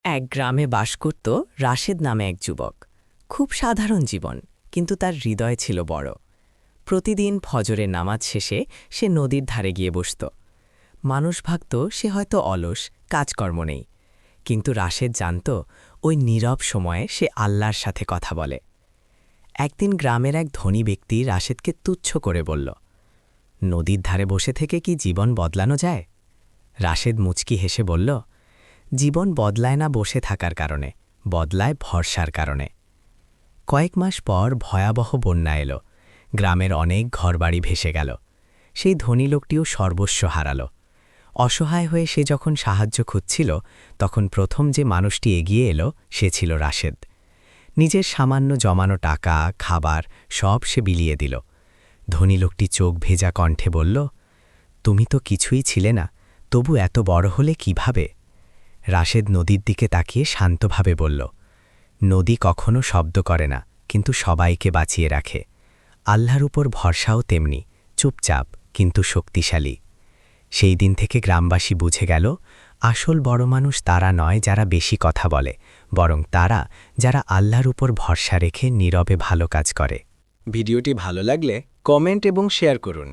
এক গ্রামে বাস করত রাশেদ নামে এক যুবক। খুব সাধারণ জীবন, কিন্তু তার হৃদয় ছিল বড়। প্রতিদিন ফজরের নামাজ শেষে সে নদীর ধারে গিয়ে বসত। মানুষ ভাবত সে হয়তো অলস, কাজকর্ম নেই, কিন্তু রাশেদ জানত ওই নীরব সময়ে সে আল্লাহর সাথে কথা বলে। একদিন গ্রামের এক ধনী ব্যক্তি রাশেদকে তুচ্ছ করে বলল, নদীর ধারে বসে থেকে কি জীবন বদলানো যায়? রাশেদ মুচকি হেসে বলল, জীবন বদলায় না বসে থাকার কারণে, বদলায় ভরসার কারণে। কয়েক মাস পর ভয়াবহ বন্যা এলো। গ্রামের অনেক ঘরবাড়ি ভেসে গেল। সেই ধনী লোকটিও সর্বস্ব হারাল। অসহায় হয়ে সে যখন সাহায্য খুঁজছিল, তখন প্রথম যে মানুষটি এগিয়ে এলো সে ছিল রাশেদ। নিজের সামান্য জমানো টাকা, খাবার সব সে বিলিয়ে দিল। ধনী লোকটি চোখ ভেজা কণ্ঠে বলল, তুমি তো কিছুই ছিলে না, তবু এত বড় হলে কিভাবে? রাশেদ নদীর দিকে তাকিয়ে শান্তভাবে বলল, নদী কখনো শব্দ করে না, কিন্তু সবাইকে বাঁচিয়ে রাখে। আল্লাহর উপর ভরসাও তেমনি, চুপচাপ কিন্তু শক্তিশালী। সেই দিন থেকে গ্রামবাসী বুঝে গেল, আসল বড় মানুষ তারা নয় যারা বেশি কথা বলে, বরং তারা যারা আল্লাহর উপর ভরসা রেখে নীরবে ভালো কাজ করে। ভিডিওটি ভালো লাগলে কমেন্ট এবং শেয়ার করুন।